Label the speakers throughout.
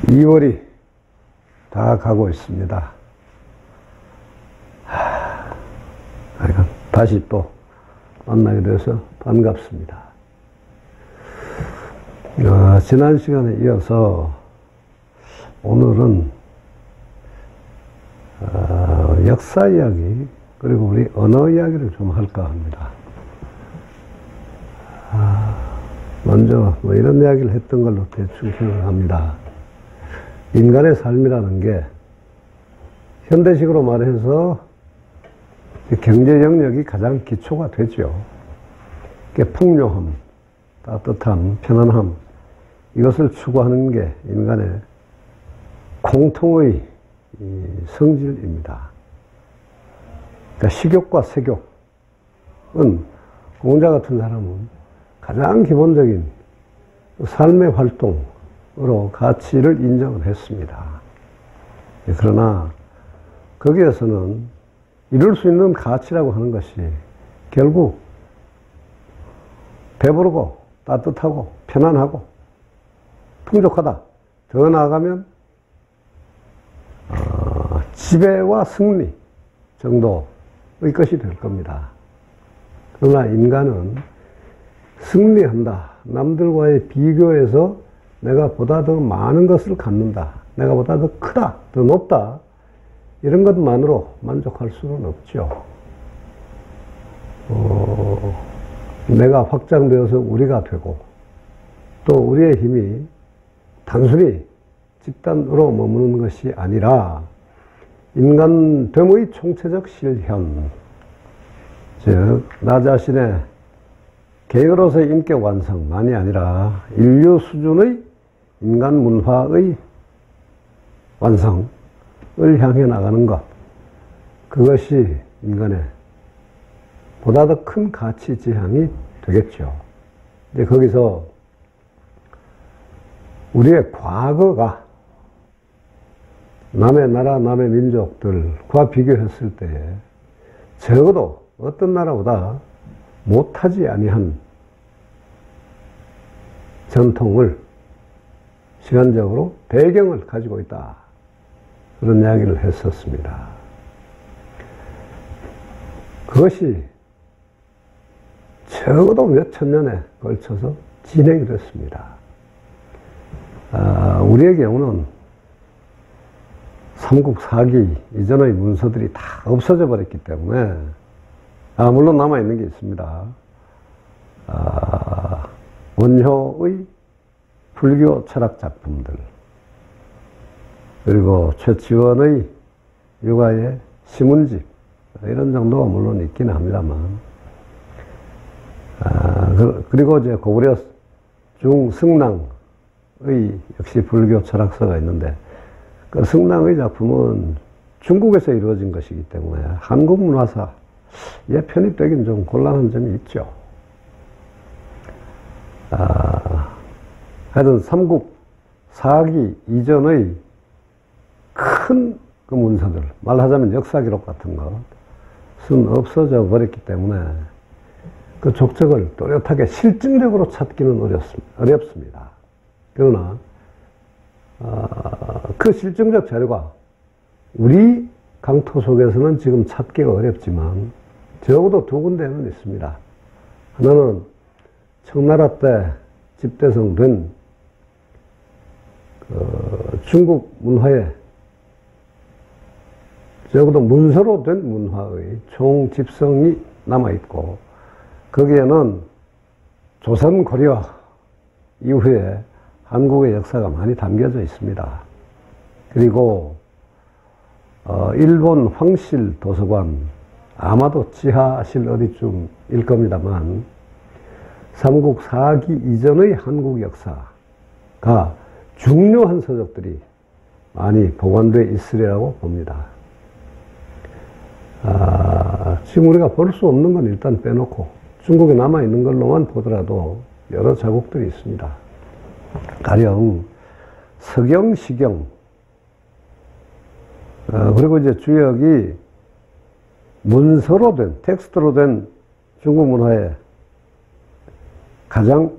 Speaker 1: 2월이 다 가고 있습니다. 다시 또 만나게 돼서 반갑습니다. 지난 시간에 이어서 오늘은 역사 이야기 그리고 우리 언어 이야기를 좀 할까 합니다. 먼저 뭐 이런 이야기를 했던 걸로 대충 기억을 합니다. 인간의 삶이라는 게 현대식으로 말해서 경제 영역이 가장 기초가 되죠. 풍요함, 따뜻함, 편안함, 이것을 추구하는 게 인간의 공통의 성질입니다. 그러니까 식욕과 색욕은 공자 같은 사람은 가장 기본적인 삶의 활동으로 가치를 인정을 했습니다. 그러나 거기에서는 이룰 수 있는 가치라고 하는 것이 결국 배부르고 따뜻하고 편안하고 풍족하다. 더 나아가면 지배와 승리 정도의 것이 될 겁니다. 그러나 인간은 승리한다. 남들과의 비교에서 내가 보다 더 많은 것을 갖는다. 내가 보다 더 크다. 더 높다. 이런 것만으로 만족할 수는 없죠. 내가 확장되어서 우리가 되고 또 우리의 힘이 단순히 집단으로 머무는 것이 아니라 인간됨의 총체적 실현, 즉 나 자신의 개인으로서의 인격 완성만이 아니라 인류 수준의 인간 문화의 완성을 향해 나가는 것, 그것이 인간의 보다 더 큰 가치 지향이 되겠죠. 이제 거기서 우리의 과거가 남의 나라, 남의 민족들과 비교했을 때 적어도 어떤 나라보다 못하지 아니한 전통을 시간적으로 배경을 가지고 있다. 그런 이야기를 했었습니다. 그것이 적어도 몇 천 년에 걸쳐서 진행이 됐습니다. 우리의 경우는 삼국사기 이전의 문서들이 다 없어져 버렸기 때문에 물론 남아있는 게 있습니다. 원효의 불교 철학 작품들, 그리고 최치원의 육아의 시문집, 이런 정도가 물론 있기는 합니다만, 그리고 이제 고구려 중승랑의 역시 불교 철학서가 있는데, 그 승랑의 작품은 중국에서 이루어진 것이기 때문에 한국 문화사에 편입되긴 좀 곤란한 점이 있죠. 하여튼 삼국사기 이전의 큰 그 문서들, 말하자면 역사 기록 같은 것은 없어져 버렸기 때문에 그 족적을 또렷하게 실증적으로 찾기는 어렵습니다. 그러나 그 실증적 자료가 우리 강토 속에서는 지금 찾기가 어렵지만 적어도 두 군데는 있습니다. 하나는 청나라 때 집대성된 중국 문화에 적어도 문서로 된 문화의 총집성이 남아있고, 거기에는 조선 고려 이후에 한국의 역사가 많이 담겨져 있습니다. 그리고 일본 황실 도서관, 아마도 지하실 어디쯤일 겁니다만, 삼국사기 이전의 한국 역사가 중요한 서적들이 많이 보관되어 있으리라고 봅니다. 지금 우리가 볼 수 없는 건 일단 빼놓고 중국에 남아있는 걸로만 보더라도 여러 자국들이 있습니다. 가령 서경, 시경, 그리고 이제 주역이 문서로 된, 텍스트로 된 중국 문화의 가장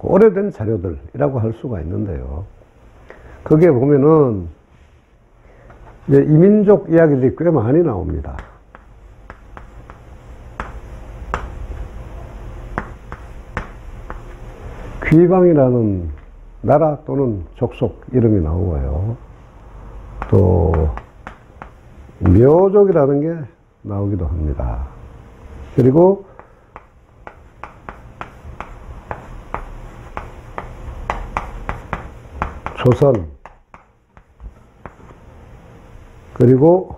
Speaker 1: 오래된 자료들이라고 할 수가 있는데요. 거기에 보면은 이제 이민족 이야기들이 꽤 많이 나옵니다. 귀방이라는 나라 또는 족속 이름이 나오고요. 또 묘족이라는 게 나오기도 합니다. 그리고 조선, 그리고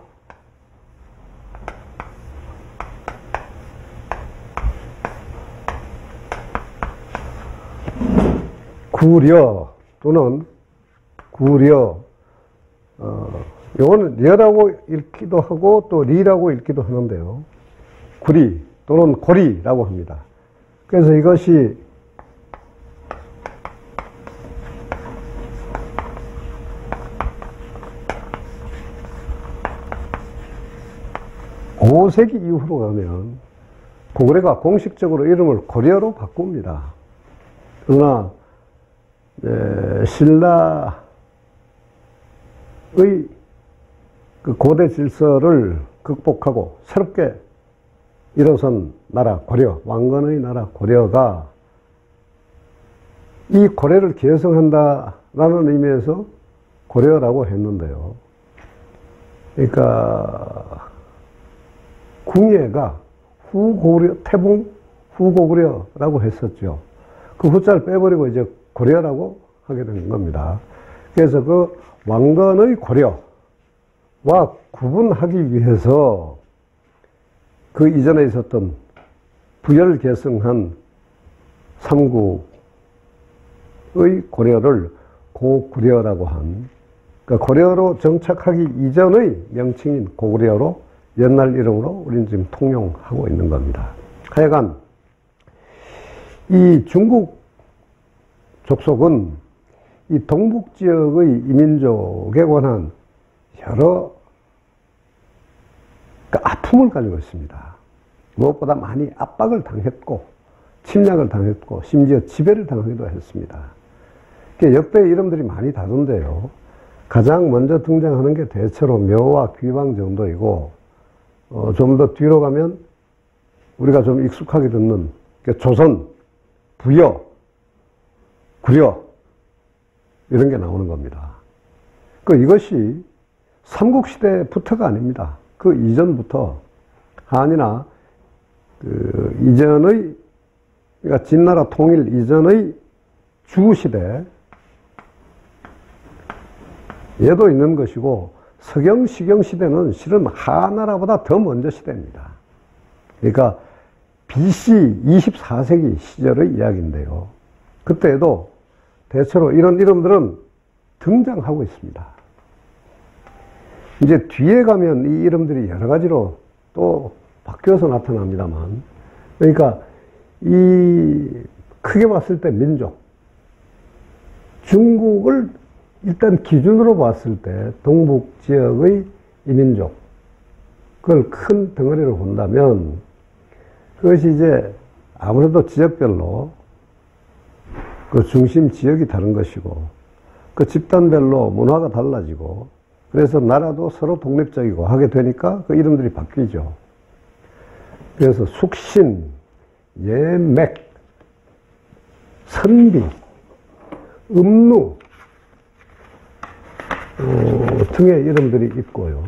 Speaker 1: 구려 또는 구려, 요거는 려라고 읽기도 하고 또 리라고 읽기도 하는데요. 구리 또는 고리라고 합니다. 그래서 이것이 (5세기) 이후로 가면 고구려가 공식적으로 이름을 고려로 바꿉니다. 그러나 신라의 그 고대 질서를 극복하고 새롭게 일어선 나라 고려, 왕건의 나라 고려가 이 고려를 계승한다라는 의미에서 고려라고 했는데요. 그러니까 궁예가 후고구려, 태봉 후고구려라고 했었죠. 그 후자를 빼버리고 이제 고려라고 하게 된 겁니다. 그래서 그 왕건의 고려와 구분하기 위해서 그 이전에 있었던 부여를 계승한 삼국의 고려를 고구려라고 한, 그러니까 고려로 정착하기 이전의 명칭인 고구려로 옛날 이름으로 우리는 지금 통용하고 있는 겁니다. 하여간 이 중국 족속은 이 동북 지역의 이민족에 관한 여러 아픔을 가지고 있습니다. 무엇보다 많이 압박을 당했고 침략을 당했고 심지어 지배를 당하기도 했습니다. 역대 이름들이 많이 다른데요. 가장 먼저 등장하는 게 대체로 묘와 귀방 정도이고 좀 더 뒤로 가면 우리가 좀 익숙하게 듣는 조선, 부여, 구려 이런 게 나오는 겁니다. 이것이 삼국시대부터가 아닙니다. 그 이전부터 한이나 그 이전의, 그러니까 진나라 통일 이전의 주시대 얘도 있는 것이고 서경, 시경 시대는 실은 한나라보다 더 먼저 시대입니다. 그러니까 BC 24세기 시절의 이야기인데요. 그때에도 대체로 이런 이름들은 등장하고 있습니다. 이제 뒤에 가면 이 이름들이 여러 가지로 또 바뀌어서 나타납니다만, 그러니까 이 크게 봤을 때 민족, 중국을 일단 기준으로 봤을 때 동북 지역의 이민족, 그걸 큰 덩어리로 본다면 그것이 이제 아무래도 지역별로 그 중심 지역이 다른 것이고 그 집단별로 문화가 달라지고 그래서 나라도 서로 독립적이고 하게 되니까 그 이름들이 바뀌죠. 그래서 숙신, 예맥, 선비, 음루 등의 이름들이 있고요.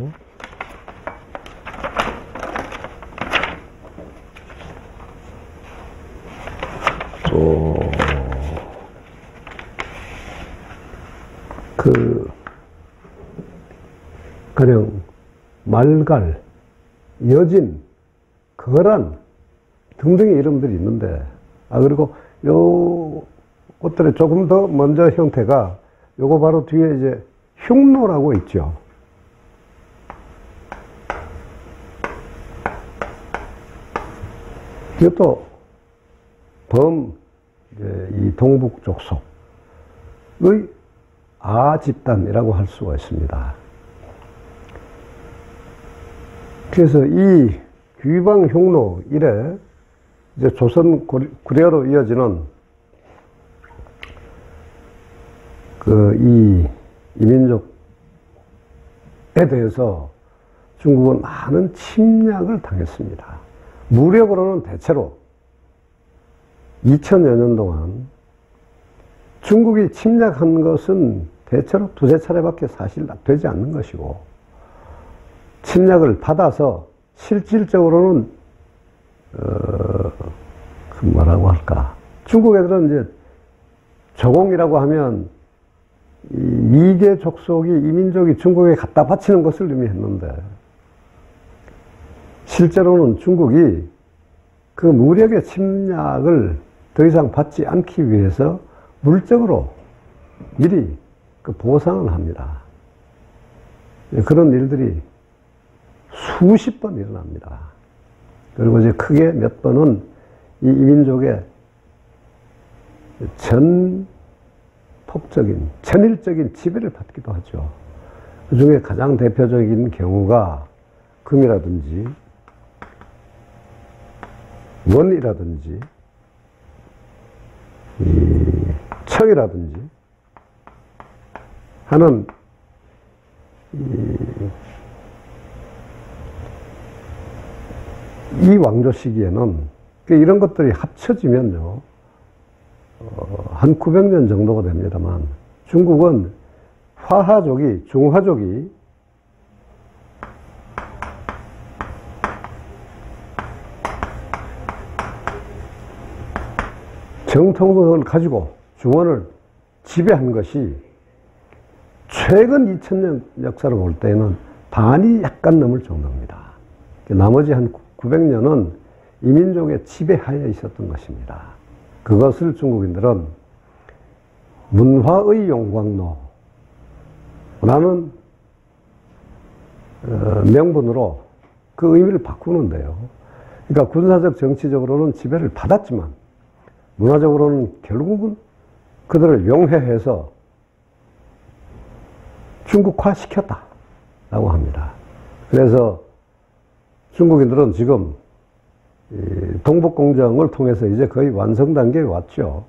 Speaker 1: 또 그냥 말갈, 여진, 거란 등등의 이름들이 있는데, 그리고 요 것들의 조금 더 먼저 형태가 요거 바로 뒤에 이제 흉노라고 있죠. 이것도 이 동북 족속의 집단이라고 할 수가 있습니다. 그래서 이 귀방 흉노 이래 이제 조선 구려로 이어지는 이 이민족에 대해서 중국은 많은 침략을 당했습니다. 무력으로는 대체로 2000여 년 동안 중국이 침략한 것은 대체로 두세 차례밖에 사실 되지 않는 것이고, 침략을 받아서 실질적으로는 뭐라고 할까, 중국 애들은 이제 조공이라고 하면 이 미개 족속이 이민족이 중국에 갖다 바치는 것을 의미했는데, 실제로는 중국이 그 무력의 침략을 더 이상 받지 않기 위해서 물적으로 미리 그 보상을 합니다. 그런 일들이 수십 번 일어납니다. 그리고 이제 크게 몇 번은 이 이민족의 전폭적인, 전일적인 지배를 받기도 하죠. 그 중에 가장 대표적인 경우가 금이라든지 원이라든지 청이라든지 하는 이 왕조 시기에는 이런 것들이 합쳐지면요, 한 900년 정도가 됩니다만, 중국은 화하족이, 중화족이 정통성을 가지고 중원을 지배한 것이 최근 2000년 역사를 볼 때에는 반이 약간 넘을 정도입니다. 나머지 한 900년은 이민족의 지배하에 있었던 것입니다. 그것을 중국인들은 문화의 용광로라는 명분으로 그 의미를 바꾸는데요. 그러니까 군사적, 정치적으로는 지배를 받았지만 문화적으로는 결국은 그들을 용해해서 중국화 시켰다라고 합니다. 그래서 중국인들은 지금 동북공정을 통해서 이제 거의 완성 단계에 왔죠.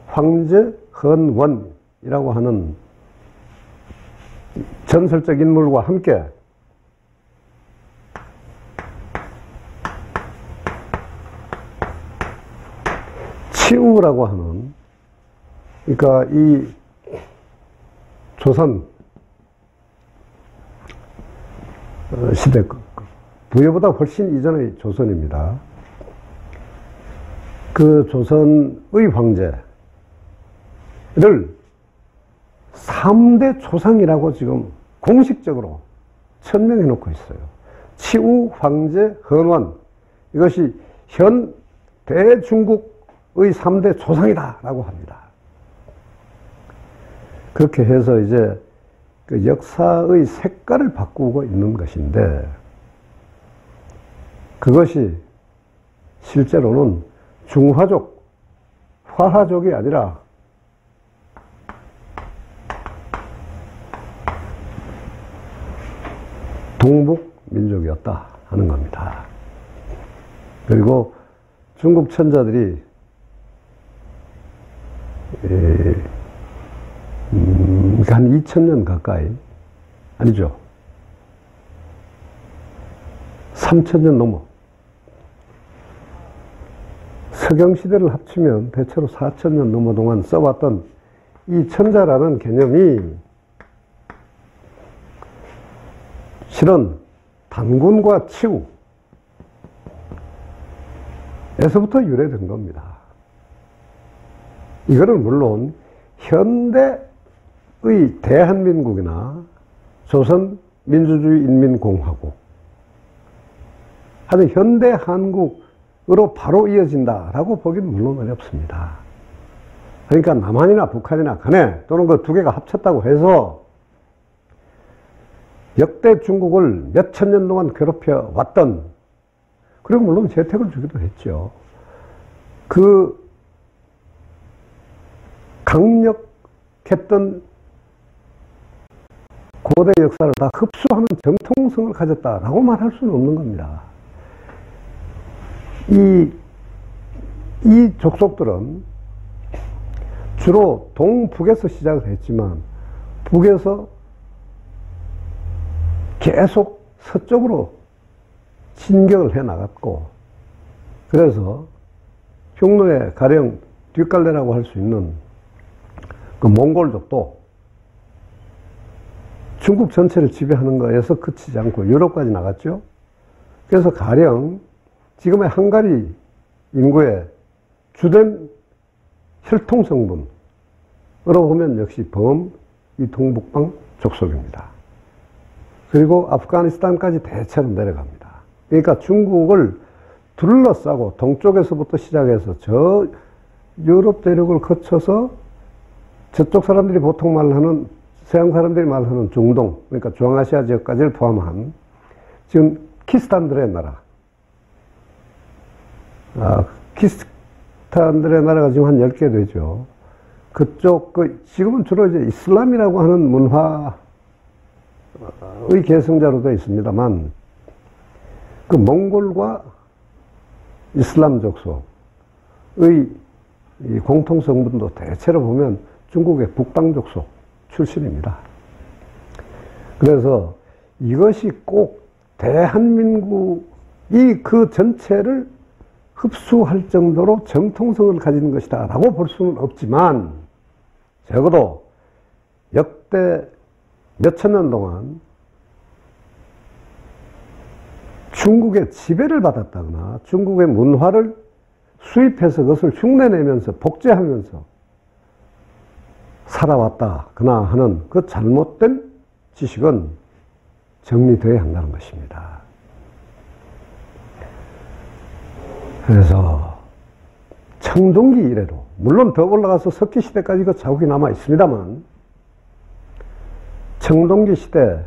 Speaker 1: 황제 헌원이라고 하는 전설적 인물과 함께 치우라고 하는, 그러니까 이 조선 시대, 부여보다 훨씬 이전의 조선입니다. 그 조선의 황제를 3대 조상이라고 지금 공식적으로 천명해 놓고 있어요. 치우, 황제, 헌원. 이것이 현 대중국의 3대 조상이다라고 합니다. 그렇게 해서 이제 그 역사의 색깔을 바꾸고 있는 것인데, 그것이 실제로는 중화족, 화하족이 아니라 동북민족이었다 하는 겁니다. 그리고 중국 천자들이 한 2000년 가까이, 아니죠, 3000년 넘어, 서경시대를 합치면 대체로 4000년 넘어 동안 써왔던 이 천자라는 개념이 실은 단군과 치우에서부터 유래된 겁니다. 이거는 물론 현대의 대한민국이나 조선민주주의인민공화국 하여튼 현대 한국으로 바로 이어진다라고 보기는 물론 어렵습니다. 그러니까 남한이나 북한이나 간에 또는 그 두 개가 합쳤다고 해서 역대 중국을 몇천 년 동안 괴롭혀 왔던, 그리고 물론 혜택을 주기도 했죠. 그 강력했던 고대 역사를 다 흡수하는 정통성을 가졌다라고 말할 수는 없는 겁니다. 이 족속들은 주로 동북에서 시작을 했지만 북에서 계속 서쪽으로 진격을 해 나갔고, 그래서 흉노의 가령 뒷갈래라고 할 수 있는 그 몽골족도 중국 전체를 지배하는 거에서 그치지 않고 유럽까지 나갔죠. 그래서 가령 지금의 헝가리 인구의 주된 혈통 성분으로 보면 역시 이 동북방 족속입니다. 그리고 아프가니스탄까지 대체로 내려갑니다. 그러니까 중국을 둘러싸고 동쪽에서부터 시작해서 저 유럽 대륙을 거쳐서 저쪽 사람들이 보통 말하는, 서양 사람들이 말하는 중동, 그러니까 중앙아시아 지역까지를 포함한 지금 키스탄들의 나라, 키스탄들의 나라가 지금 한 10개 되죠. 그쪽, 지금은 주로 이제 이슬람이라고 하는 문화의 계승자로 되어 있습니다만, 그 몽골과 이슬람 족속의 이 공통성분도 대체로 보면 중국의 북방 족속 출신입니다. 그래서 이것이 꼭 대한민국이 그 전체를 흡수할 정도로 정통성을 가진 것이다 라고 볼 수는 없지만, 적어도 역대 몇천 년 동안 중국의 지배를 받았다거나 중국의 문화를 수입해서 그것을 흉내내면서 복제하면서 살아왔다거나 하는 그 잘못된 지식은 정리되어야 한다는 것입니다. 그래서 청동기 이래로, 물론 더 올라가서 석기시대까지 그 자국이 남아 있습니다만, 청동기 시대는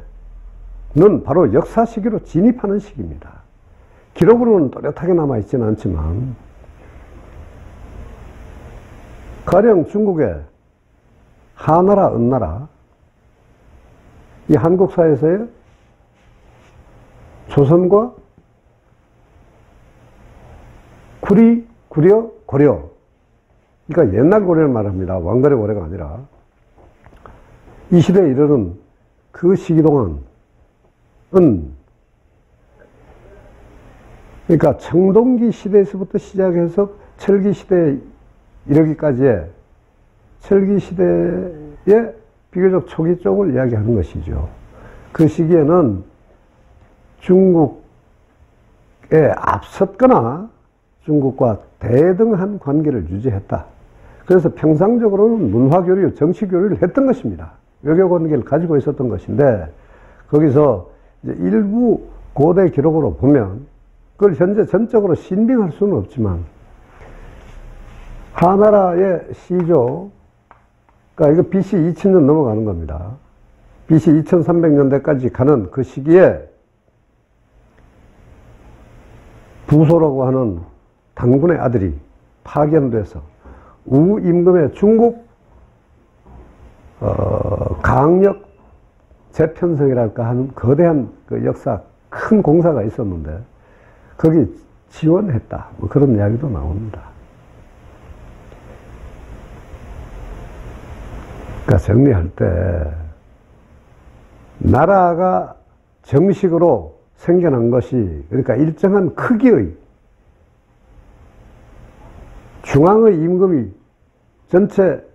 Speaker 1: 바로 역사 시기로 진입하는 시기입니다. 기록으로는 또렷하게 남아 있지는 않지만, 가령 중국의 하나라, 은나라, 이 한국사에서의 조선과 구려, 고려, 그러니까 옛날 고려를 말합니다. 왕들의 고려가 아니라 이 시대에 이르는 그 시기 동안은, 그러니까 청동기 시대에서부터 시작해서 철기 시대에 이르기까지의 철기 시대의 비교적 초기 쪽을 이야기하는 것이죠. 그 시기에는 중국에 앞섰거나 중국과 대등한 관계를 유지했다. 그래서 평상적으로는 문화교류, 정치교류를 했던 것입니다. 외교관계를 가지고 있었던 것인데, 거기서 이제 일부 고대 기록으로 보면 그걸 현재 전적으로 신빙할 수는 없지만, 하나라의 시조, 그러니까 이거 BC 2000년 넘어가는 겁니다. BC 2300년대까지 가는 그 시기에 부소라고 하는 단군의 아들이 파견돼서 우임금의 중국 강력 재편성이랄까 하는 거대한 그 역사 큰 공사가 있었는데 거기 지원했다, 뭐 그런 이야기도 나옵니다. 그러니까 정리할 때 나라가 정식으로 생겨난 것이, 그러니까 일정한 크기의 중앙의 임금이 전체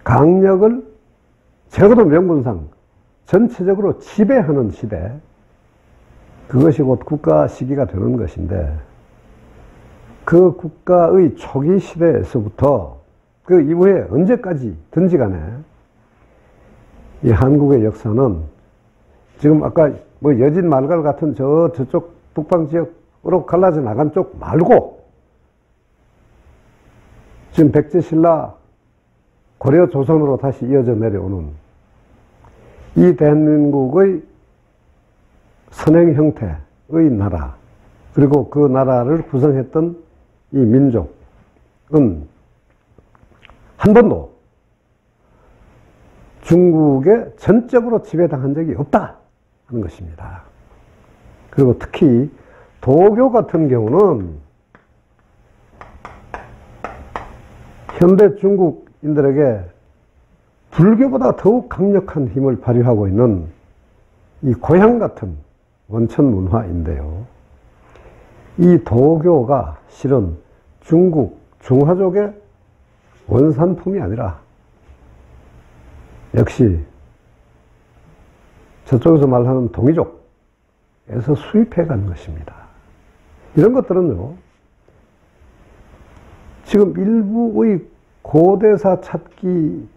Speaker 1: 강력을 적어도 명분상 전체적으로 지배하는 시대, 그것이 곧 국가 시기가 되는 것인데, 그 국가의 초기 시대에서부터 그 이후에 언제까지든지 간에 이 한국의 역사는 지금 아까 뭐 여진 말갈 같은 저쪽 북방 지역으로 갈라져 나간 쪽 말고 지금 백제신라 고려 조선으로 다시 이어져 내려오는 이 대한민국의 선행 형태의 나라, 그리고 그 나라를 구성했던 이 민족은 한 번도 중국에 전적으로 지배당한 적이 없다 하는 것입니다. 그리고 특히 도교 같은 경우는 현대 중국인들에게 불교보다 더욱 강력한 힘을 발휘하고 있는 이 고향 같은 원천 문화인데요. 이 도교가 실은 중국, 중화족의 원산품이 아니라 역시 저쪽에서 말하는 동이족에서 수입해 간 것입니다. 이런 것들은요, 지금 일부의 고대사 찾기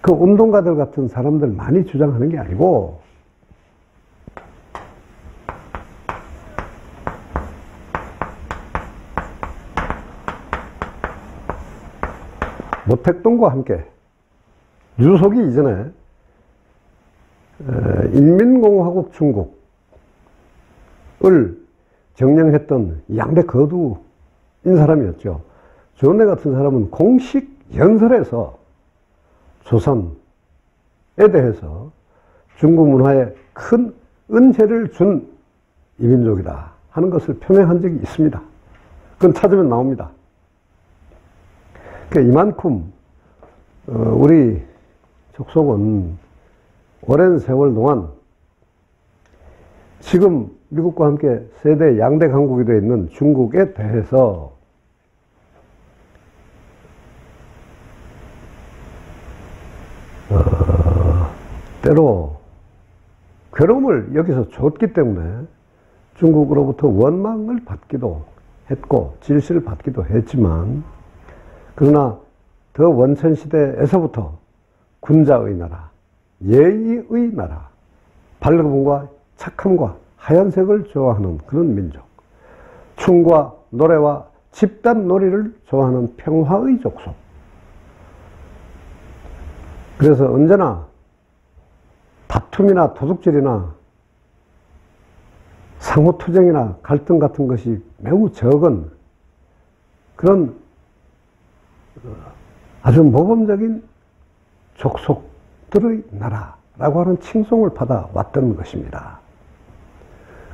Speaker 1: 그 운동가들 같은 사람들 많이 주장하는 게 아니고, 모택동과 함께 유속이 이전에 인민공화국 중국을 정령했던 양대 거두인 사람이었죠. 조은래 같은 사람은 공식 연설에서 조선에 대해서 중국 문화에 큰 은혜를 준 이민족이다 하는 것을 표명한 적이 있습니다. 그건 찾으면 나옵니다. 그러니까 이만큼 우리 족속은 오랜 세월 동안 지금 미국과 함께 세대 양대 강국이 되어 있는 중국에 대해서 때로 괴로움을 여기서 줬기 때문에 중국으로부터 원망을 받기도 했고 질시를 받기도 했지만, 그러나 더 원천시대에서부터 군자의 나라, 예의의 나라, 밝음과 착함과 하얀색을 좋아하는 그런 민족, 춤과 노래와 집단 놀이를 좋아하는 평화의 족속. 그래서 언제나 다툼이나 도둑질이나 상호투쟁이나 갈등 같은 것이 매우 적은 그런 아주 모범적인 족속들의 나라라고 하는 칭송을 받아왔던 것입니다.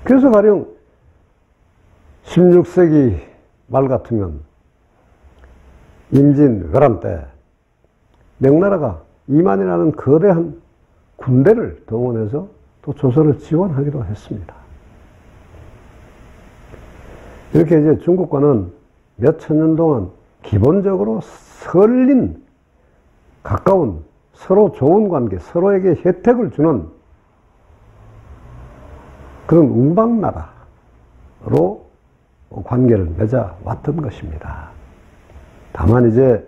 Speaker 1: 그래서 가령 16세기 말 같으면 임진 외란 때 명나라가 이만이라는 거대한 군대를 동원해서 또 조선을 지원하기도 했습니다. 이렇게 이제 중국과는 몇 천년 동안 기본적으로 설린 가까운 서로 좋은 관계, 서로에게 혜택을 주는 그런 운방나라로 관계를 맺어왔던 것입니다. 다만 이제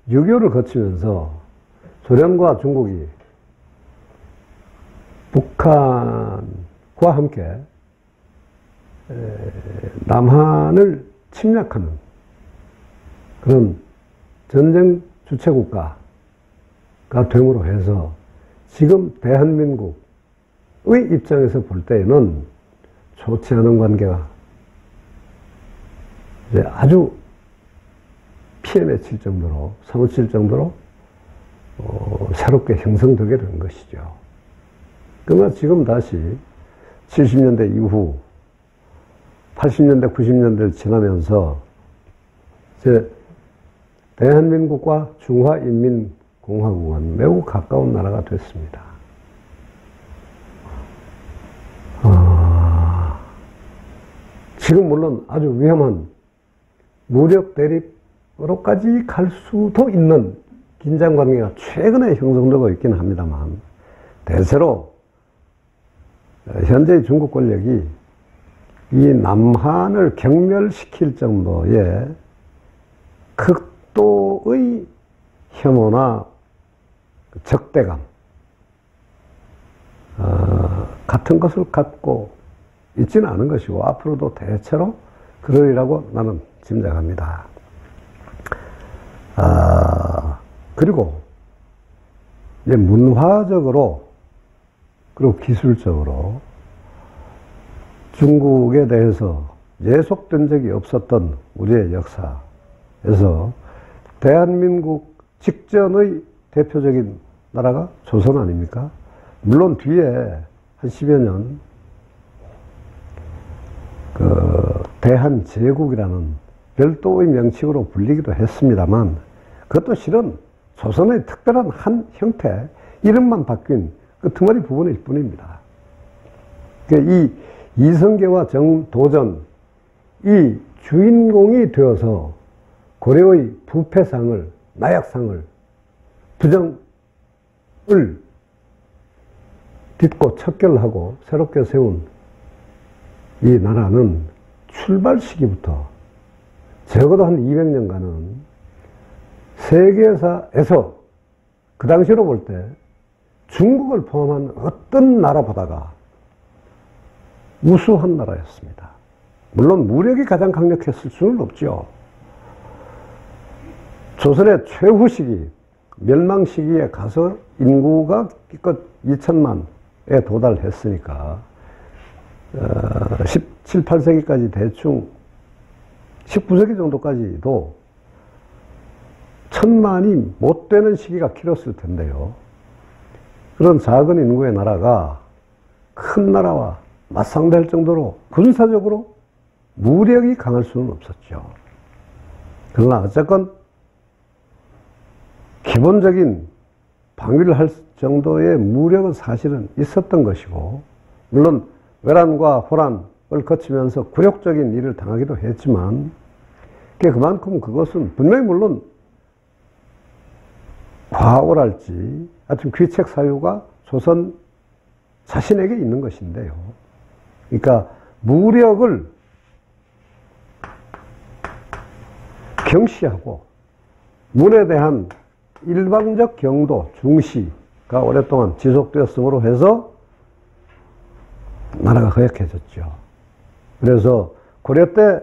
Speaker 1: 6.25를 거치면서 소련과 중국이 북한과 함께 남한을 침략하는 그런 전쟁 주체국가가 됨으로 해서 지금 대한민국의 입장에서 볼 때에는 좋지 않은 관계가 이제 아주 피해 맺힐 정도로, 사무칠 정도로 새롭게 형성되게 된 것이죠. 그러나 지금 다시 70년대 이후 80년대, 90년대를 지나면서 이제 대한민국과 중화인민공화국은 매우 가까운 나라가 됐습니다. 지금 물론 아주 위험한 무력 대립으로까지 갈 수도 있는 긴장관계가 최근에 형성되고 있기는 합니다만, 대체로 현재의 중국 권력이 이 남한을 경멸시킬 정도의 극도의 혐오나 적대감 같은 것을 갖고 있지는 않은 것이고 앞으로도 대체로 그러리라고 나는 짐작합니다. 그리고 이제 문화적으로 그리고 기술적으로 중국에 대해서 예속된 적이 없었던 우리의 역사에서 대한민국 직전의 대표적인 나라가 조선 아닙니까? 물론 뒤에 한 10여 년 대한제국이라는 별도의 명칭으로 불리기도 했습니다만, 그것도 실은 조선의 특별한 한 형태, 이름만 바뀐 끄트머리 부분일 뿐입니다. 이 이성계와 정도전, 이 주인공이 되어서 고려의 부패상을, 나약상을, 부정을 딛고 척결하고 새롭게 세운 이 나라는 출발 시기부터 적어도 한 200년간은 세계사에서 그 당시로 볼 때 중국을 포함한 어떤 나라보다가 우수한 나라였습니다. 물론 무력이 가장 강력했을 수는 없죠. 조선의 최후 시기, 멸망 시기에 가서 인구가 기껏 2천만에 도달했으니까 17, 18세기까지 대충 19세기 정도까지도 1000만이 못 되는 시기가 길었을 텐데요. 그런 작은 인구의 나라가 큰 나라와 맞상대할 정도로 군사적으로 무력이 강할 수는 없었죠. 그러나 어쨌건 기본적인 방위를 할 정도의 무력은 사실은 있었던 것이고, 물론 외란과 호란을 거치면서 굴욕적인 일을 당하기도 했지만, 그만큼 그것은 분명히 물론 과오랄지 하여튼 귀책 사유가 조선 자신에게 있는 것인데요. 그러니까 무력을 경시하고 문에 대한 일방적 경도, 중시가 오랫동안 지속되었으므로 해서 나라가 허약해졌죠. 그래서 고려 때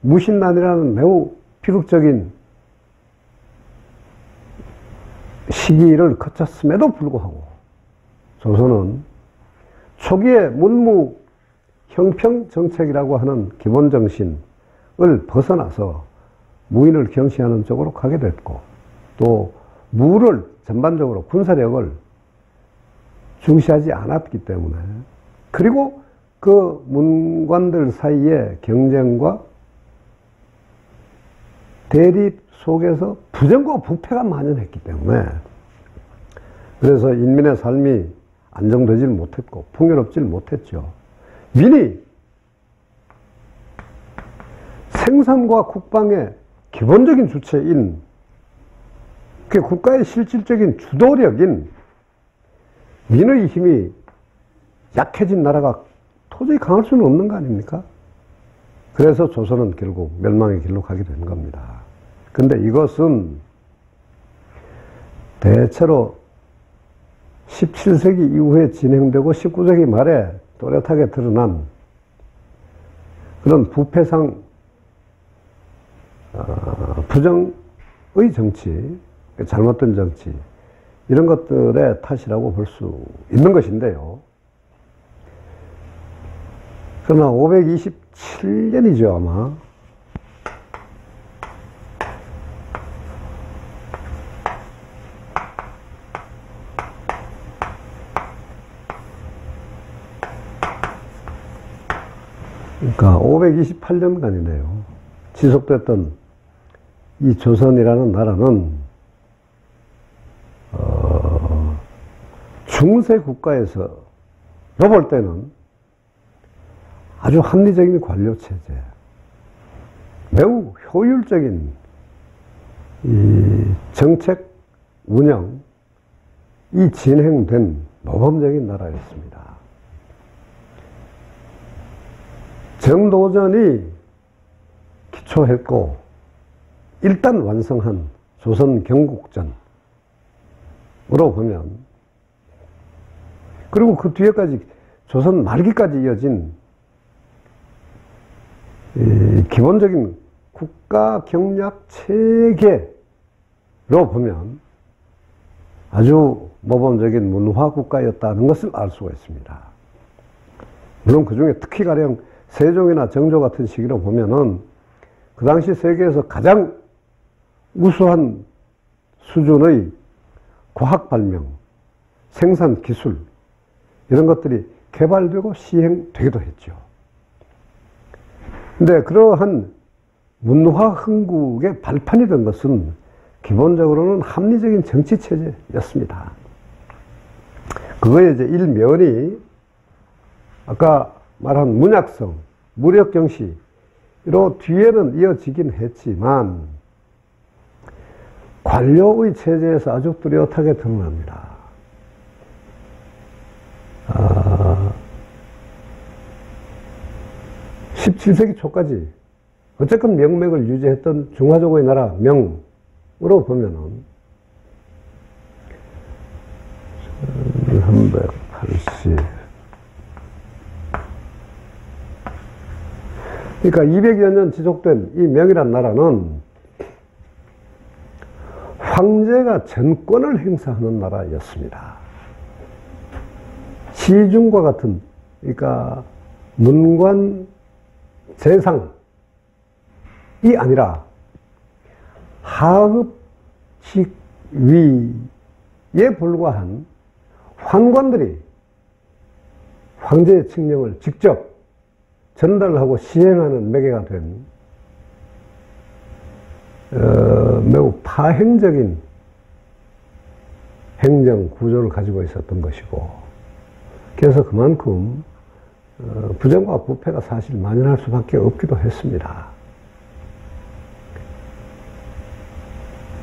Speaker 1: 무신난이라는 매우 비극적인 시기를 거쳤음에도 불구하고 조선은 초기에 문무 형평 정책이라고 하는 기본 정신을 벗어나서 무인을 경시하는 쪽으로 가게 됐고, 또 무를 전반적으로 군사력을 중시하지 않았기 때문에, 그리고 그 문관들 사이의 경쟁과 대립 속에서 부정과 부패가 만연했기 때문에, 그래서 인민의 삶이 안정되질 못했고 풍요롭질 못했죠. 민이 생산과 국방의 기본적인 주체인, 그 국가의 실질적인 주도력인 민의 힘이 약해진 나라가 도저히 강할 수는 없는 거 아닙니까? 그래서 조선은 결국 멸망의 길로 가게 된 겁니다. 근데 이것은 대체로 17세기 이후에 진행되고 19세기 말에 또렷하게 드러난 그런 부패상 부정의 정치, 잘못된 정치, 이런 것들의 탓이라고 볼 수 있는 것인데요. 그러나 527년이죠, 아마. 그러니까 528년간이네요. 지속됐던 이 조선이라는 나라는 중세 국가에서 볼 때는 아주 합리적인 관료체제, 매우 효율적인 이 정책 운영이 진행된 모범적인 나라였습니다. 정도전이 기초했고 일단 완성한 조선 경국전으로 보면, 그리고 그 뒤에까지 조선 말기까지 이어진 기본적인 국가 경략 체계로 보면 아주 모범적인 문화 국가였다는 것을 알 수가 있습니다. 물론 그 중에 특히 가령 세종이나 정조 같은 시기로 보면은 그 당시 세계에서 가장 우수한 수준의 과학 발명, 생산 기술, 이런 것들이 개발되고 시행되기도 했죠. 근데 그러한 문화 흥국의 발판이 된 것은 기본적으로는 합리적인 정치 체제였습니다. 그거에 이제 일면이 아까 말한 문약성, 무력 정시로 뒤에는 이어지긴 했지만 관료의 체제에서 아주 뚜렷하게 드러납니다. 17세기 초까지 어쨌건 명맥을 유지했던 중화족의 나라 명으로 보면은 380 그러니까 200여 년 지속된 이 명이란 나라는 황제가 전권을 행사하는 나라였습니다. 시중과 같은, 그러니까 문관 재상이 아니라 하급 직위에 불과한 환관들이 황제의 칙령을 직접 전달하고 시행하는 매개가 된 매우 파행적인 행정 구조를 가지고 있었던 것이고, 그래서 그만큼 부정과 부패가 사실 만연할 수밖에 없기도 했습니다.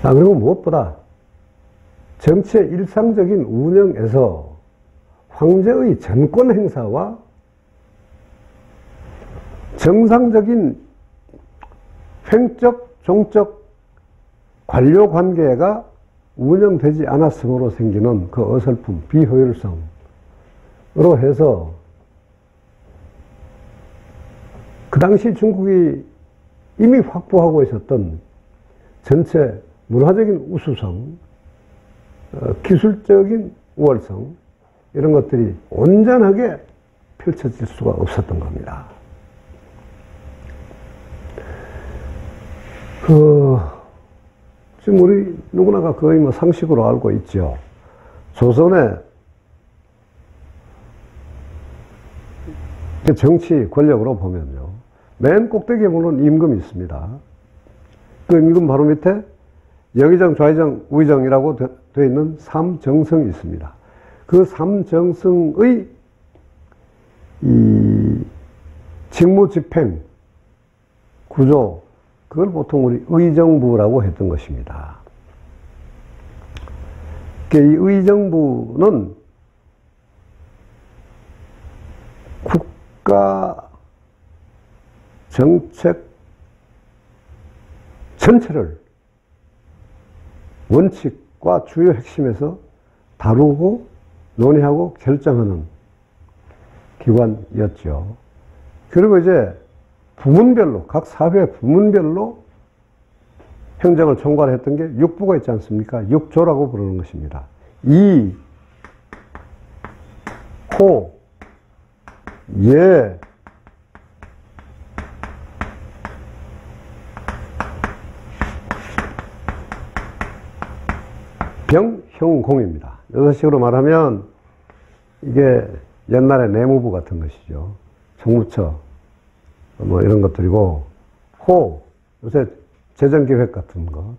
Speaker 1: 그리고 무엇보다 정치의 일상적인 운영에서 황제의 전권 행사와 정상적인 횡적, 종적 관료 관계가 운영되지 않았으므로 생기는 그 어설픔, 비효율성으로 해서 그 당시 중국이 이미 확보하고 있었던 전체 문화적인 우수성, 기술적인 우월성, 이런 것들이 온전하게 펼쳐질 수가 없었던 겁니다. 지금 우리 누구나가 거의 뭐 상식으로 알고 있죠. 조선의 정치 권력으로 보면요, 맨 꼭대기에 물론 임금이 있습니다. 그 임금 바로 밑에 영의정, 좌의정, 우의정이라고 되어 있는 삼정성이 있습니다. 그 삼정성의 이 직무집행 구조, 그걸 보통 우리 의정부라고 했던 것입니다. 이 의정부는 국가 정책 전체를 원칙과 주요 핵심에서 다루고 논의하고 결정하는 기관이었죠. 그리고 이제 부문별로, 각 사회 부문별로 행정을 총괄했던 게 육부가 있지 않습니까? 육조라고 부르는 것입니다. 이, 호, 예, 병, 형, 공입니다. 여섯 식으로 말하면 이게 옛날에 내무부 같은 것이죠. 정무처 뭐 이런 것들이고, 호, 요새 재정기획 같은 것,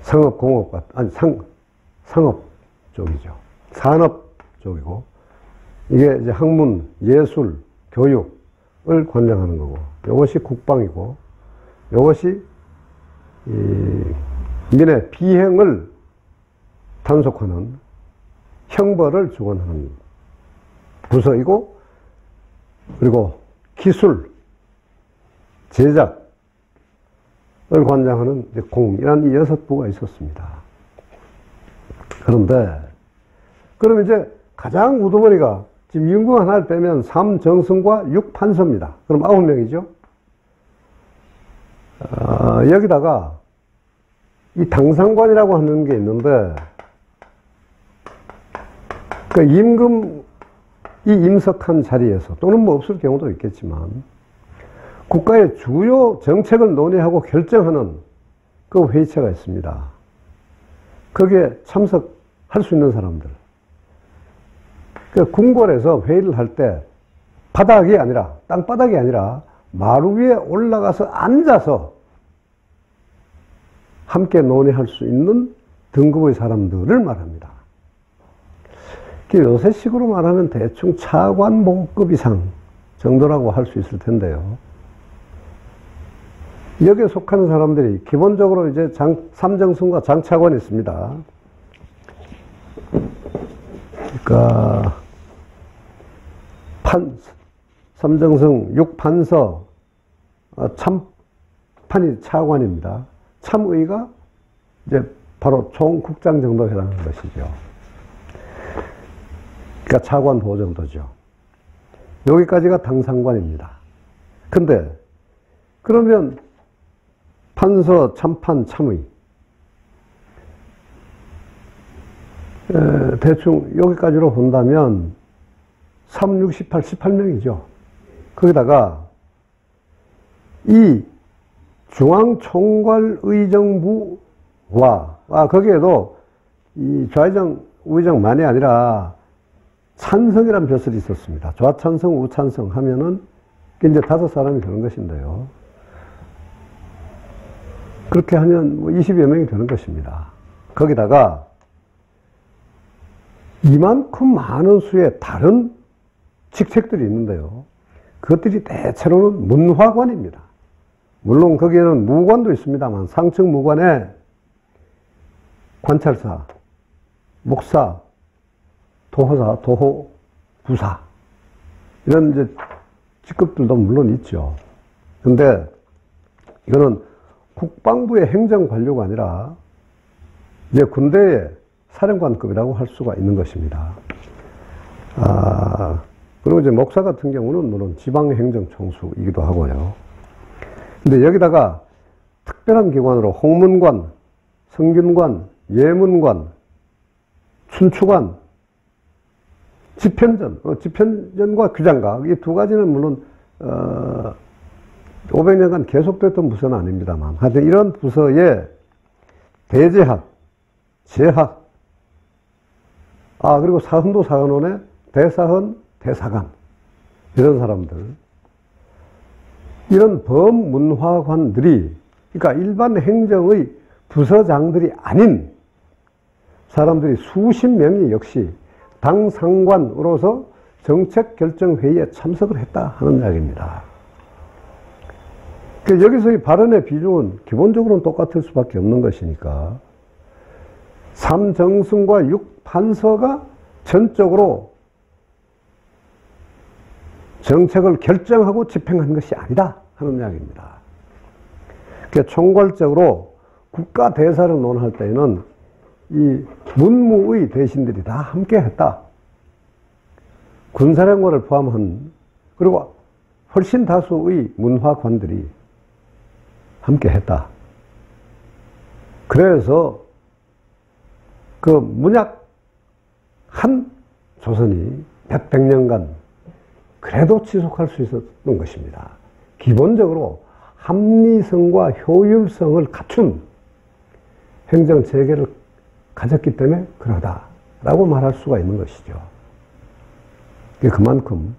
Speaker 1: 상업, 공업 상업 쪽이죠. 산업 쪽이고, 이게 이제 학문, 예술, 교육을 관장하는 거고, 이것이 국방이고, 이것이 민의 비행을 단속하는 형벌을 주관하는 부서이고, 그리고 기술, 제작을 관장하는 공이라는 이 6부가 있었습니다. 그런데, 그럼 이제 가장 우두머리가 지금 임금 하나를 빼면 3정승과 6판서입니다. 그럼 9명이죠. 여기다가 이 당상관이라고 하는 게 있는데, 그 임금이 임석한 자리에서, 또는 뭐 없을 경우도 있겠지만, 국가의 주요 정책을 논의하고 결정하는 그 회의체가 있습니다. 거기에 참석할 수 있는 사람들. 그 궁궐에서 회의를 할 때 바닥이 아니라, 땅바닥이 아니라 마루 위에 올라가서 앉아서 함께 논의할 수 있는 등급의 사람들을 말합니다. 요새식으로 말하면 대충 차관 목급 이상 정도라고 할 수 있을 텐데요. 여기에 속하는 사람들이 기본적으로 이제 삼정승과 장차관이 있습니다. 그러니까 삼정승, 육판서, 참판이 차관입니다. 참의가 이제 바로 총국장 정도에 해당하는 것이죠. 그러니까 차관 도 정도죠. 여기까지가 당상관입니다. 근데 그러면 판서, 참판, 참의 대충 여기까지로 본다면 3, 6, 18, 18명이죠. 거기다가 이 중앙총괄의정부와 거기에도 이 좌의정, 우의정만이 아니라 찬성이라는 벼슬이 있었습니다. 좌찬성, 우찬성 하면은 이제 5사람이 되는 것인데요. 그렇게 하면 뭐 20여 명이 되는 것입니다. 거기다가 이만큼 많은 수의 다른 직책들이 있는데요. 그것들이 대체로는 문화관입니다. 물론 거기에는 무관도 있습니다만 상층 무관에 관찰사, 목사, 도호사, 도호부사 이런 이제 직급들도 물론 있죠. 근데 이거는 국방부의 행정관료가 아니라 이제 군대의 사령관급이라고 할 수가 있는 것입니다. 그리고 이제 목사 같은 경우는 물론 지방행정총수이기도 하고요. 근데 여기다가 특별한 기관으로 홍문관, 성균관, 예문관, 춘추관, 집현전과 규장각 이 두 가지는 물론 500년간 계속됐던 부서는 아닙니다만 하여튼 이런 부서에 대제학, 제학, 그리고 사헌도 사헌원의 대사헌, 대사관 이런 사람들 이런 범문화관들이 그러니까 일반 행정의 부서장들이 아닌 사람들이 수십 명이 역시 당 상관으로서 정책결정회의에 참석을 했다 하는 이야기입니다. 여기서의 발언의 비중은 기본적으로는 똑같을 수밖에 없는 것이니까 삼정승과 육판서가 전적으로 정책을 결정하고 집행한 것이 아니다 하는 이야기입니다. 총괄적으로 국가 대사를 논할 때에는 이 문무의 대신들이 다 함께 했다. 군사령관을 포함한 그리고 훨씬 다수의 문화관들이 함께 했다. 그래서 그 문약 한 조선이 몇백 년간 그래도 지속할 수 있었던 것입니다. 기본적으로 합리성과 효율성을 갖춘 행정체계를 가졌기 때문에 그러다라고 말할 수가 있는 것이죠. 그만큼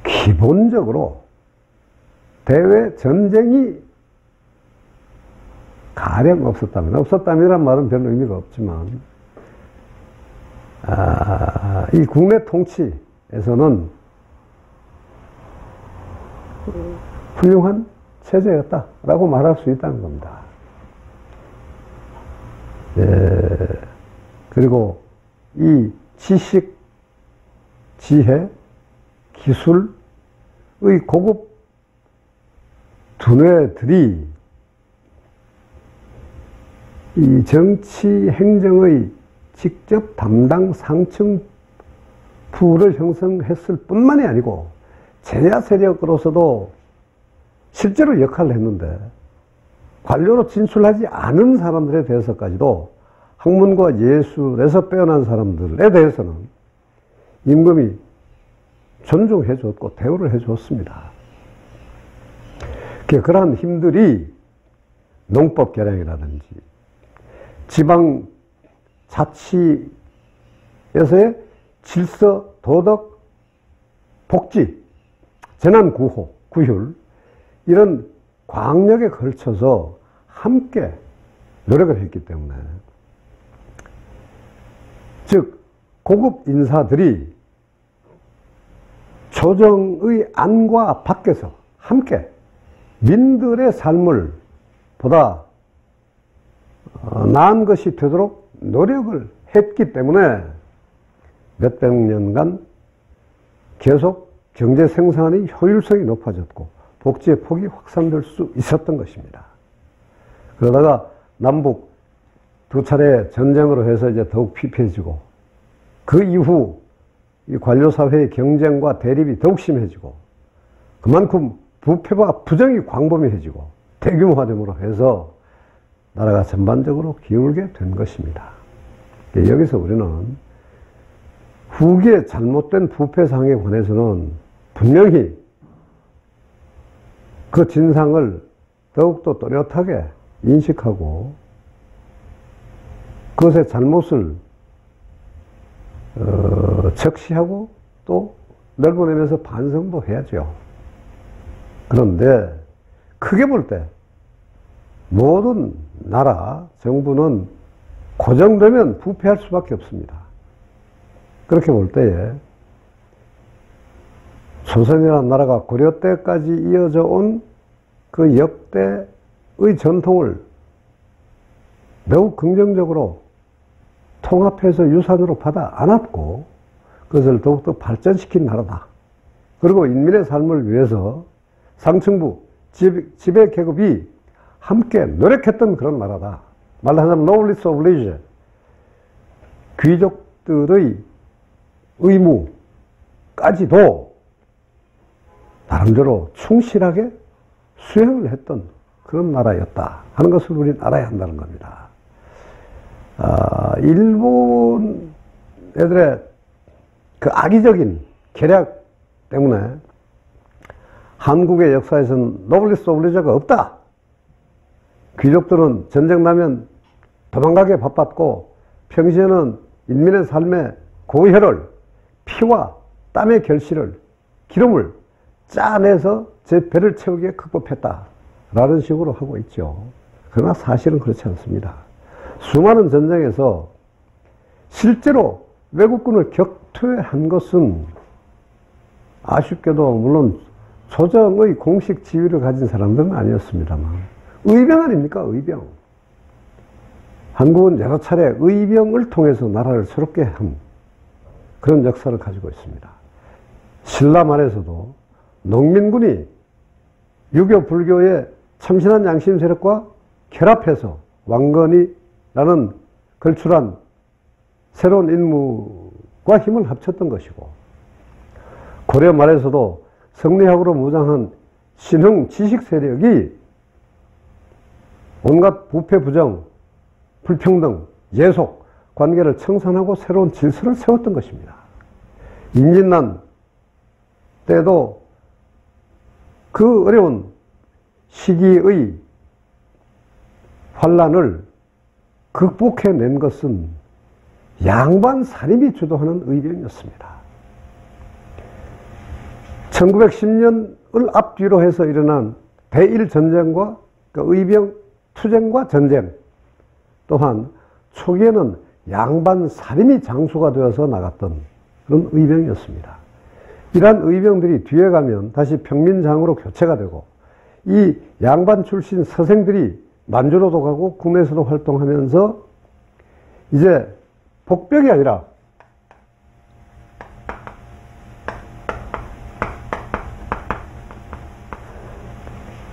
Speaker 1: 기본적으로 대외 전쟁이 가령 없었다면 말은 별로 의미가 없지만 이 국내 통치에서는 훌륭한 체제였다라고 말할 수 있다는 겁니다. 그리고 이 지식, 지혜, 기술의 고급 두뇌들이 이 정치 행정의 직접 담당 상층 부를 형성했을 뿐만이 아니고 제야 세력으로서도 실제로 역할을 했는데 관료로 진출하지 않은 사람들에 대해서까지도 학문과 예술에서 빼어난 사람들에 대해서는 임금이 존중해 줬고 대우를 해 줬습니다. 그러한 힘들이 농법 개량이라든지 지방 자치에서의 질서, 도덕, 복지, 재난 구호, 구휼 이런 광역에 걸쳐서 함께 노력을 했기 때문에, 즉 고급 인사들이 조정의 안과 밖에서 함께 민들의 삶을 보다 나은 것이 되도록 노력을 했기 때문에 몇백 년간 계속 경제 생산의 효율성이 높아졌고 복지의 폭이 확산될 수 있었던 것입니다. 그러다가 남북 두 차례 전쟁으로 해서 이제 더욱 피폐해지고, 그 이후 이 관료사회의 경쟁과 대립이 더욱 심해지고, 그만큼 부패와 부정이 광범위해지고 대규모화됨으로 해서 나라가 전반적으로 기울게 된 것입니다. 여기서 우리는 후기의 잘못된 부패 상황에 관해서는 분명히 그 진상을 더욱더 또렷하게 인식하고 그것의 잘못을 적시하고 또 넓어내면서 반성도 해야죠. 그런데 크게 볼 때 모든 나라, 정부는 고정되면 부패할 수밖에 없습니다. 그렇게 볼 때에 조선이라는 나라가 고려 때까지 이어져 온 그 역대의 전통을 매우 긍정적으로 통합해서 유산으로 받아 안았고 그것을 더욱더 발전시킨 나라다. 그리고 인민의 삶을 위해서 상층부, 지배 계급이 함께 노력했던 그런 나라다. 말로 하자면 noblesse oblige, 귀족들의 의무까지도 나름대로 충실하게 수행을 했던 그런 나라였다 하는 것을 우리는 알아야 한다는 겁니다. 일본 애들의 그 악의적인 계략 때문에 한국의 역사에서는 노블리스 오블리주가 없다. 귀족들은 전쟁 나면 도망가기에 바빴고 평시에는 인민의 삶의 고혈을, 피와 땀의 결실을, 기름을 짜내서 제 배를 채우기에 극복했다 라는 식으로 하고 있죠. 그러나 사실은 그렇지 않습니다. 수많은 전쟁에서 실제로 외국군을 격퇴한 것은 아쉽게도 물론 조정의 공식 지위를 가진 사람들은 아니었습니다만 의병 아닙니까? 의병. 한국은 여러 차례 의병을 통해서 나라를 새롭게 한 그런 역사를 가지고 있습니다. 신라 말에서도 농민군이 유교 불교의 참신한 양심 세력과 결합해서 왕건이라는 걸출한 새로운 인물과 힘을 합쳤던 것이고, 고려 말에서도 성리학으로 무장한 신흥 지식 세력이 온갖 부패 부정, 불평등, 예속, 관계를 청산하고 새로운 질서를 세웠던 것입니다. 임진난 때도 그 어려운 시기의 환란을 극복해낸 것은 양반 사림이 주도하는 의병이었습니다. 1910년을 앞뒤로 해서 일어난 대일전쟁과 그 의병 투쟁과 전쟁 또한 초기에는 양반 사림이 장수가 되어서 나갔던 그런 의병이었습니다. 이러한 의병들이 뒤에 가면 다시 평민장으로 교체가 되고 이 양반 출신 서생들이 만주로도 가고 국내에서도 활동하면서 이제 복벽이 아니라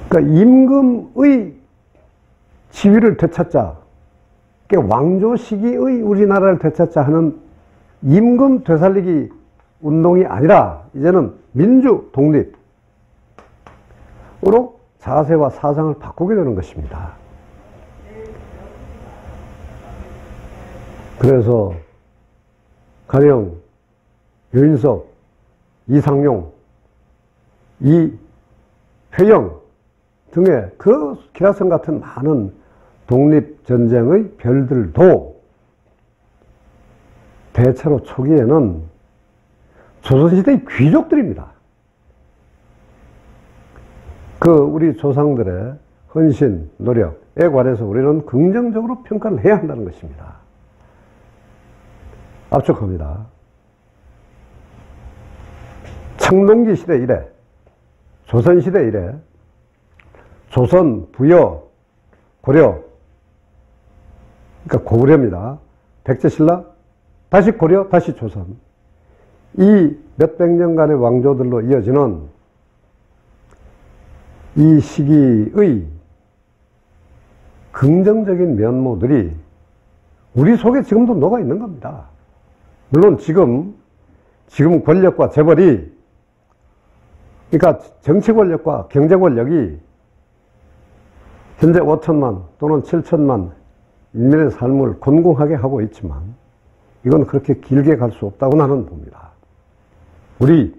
Speaker 1: 그러니까 임금의 지위를 되찾자, 왕조 시기의 우리나라를 되찾자 하는 임금 되살리기 운동이 아니라 이제는 민주 독립으로 자세와 사상을 바꾸게 되는 것입니다. 그래서 가령 유인석, 이상용, 이회영 등의 그 기라성 같은 많은 독립전쟁의 별들도 대체로 초기에는 조선시대의 귀족들입니다. 우리 조상들의 헌신, 노력에 관해서 우리는 긍정적으로 평가를 해야 한다는 것입니다. 압축합니다. 청동기 시대 이래, 조선시대 이래, 조선, 부여, 고려, 그러니까 고구려입니다. 백제신라, 다시 고려, 다시 조선. 이 몇백 년간의 왕조들로 이어지는 이 시기의 긍정적인 면모들이 우리 속에 지금도 녹아 있는 겁니다. 물론 지금 권력과 재벌이, 그러니까 정치 권력과 경제 권력이 현재 5천만 또는 7천만 인민의 삶을 곤궁하게 하고 있지만 이건 그렇게 길게 갈 수 없다고 나는 봅니다. 우리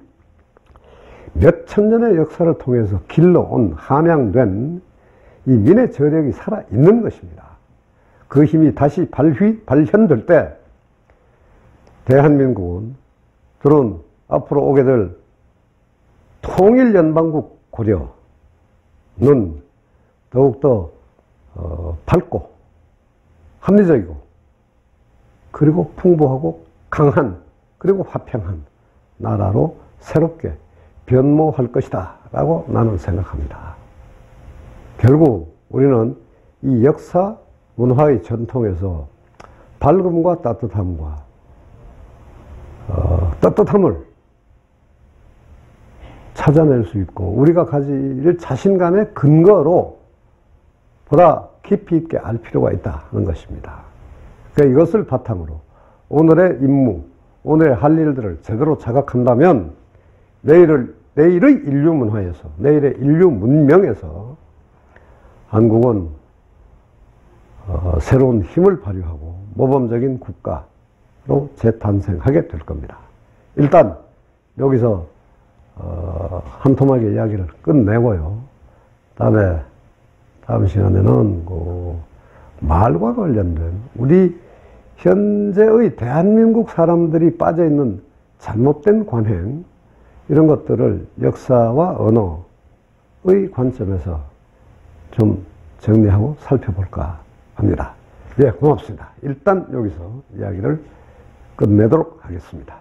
Speaker 1: 몇천 년의 역사를 통해서 길러온 함양된 이 민의 저력이 살아있는 것입니다. 그 힘이 다시 발현될 때 대한민국은 들은 앞으로 오게 될 통일연방국 고려는 더욱더 밝고 합리적이고 그리고 풍부하고 강한 그리고 화평한 나라로 새롭게 변모할 것이다 라고 나는 생각합니다. 결국 우리는 이 역사 문화의 전통에서 밝음과 따뜻함을 찾아낼 수 있고 우리가 가질 자신감의 근거로 보다 깊이 있게 알 필요가 있다는 것입니다. 그러니까 이것을 바탕으로 오늘의 임무, 오늘의 할 일들을 제대로 자각한다면 내일의 인류 문화에서, 내일의 인류 문명에서 한국은 새로운 힘을 발휘하고 모범적인 국가로 재탄생하게 될 겁니다. 일단 여기서 한 토막의 이야기를 끝내고요. 다음 시간에는 말과 관련된 우리 현재의 대한민국 사람들이 빠져있는 잘못된 관행, 이런 것들을 역사와 언어의 관점에서 좀 정리하고 살펴볼까 합니다. 예, 고맙습니다. 일단 여기서 이야기를 끝내도록 하겠습니다.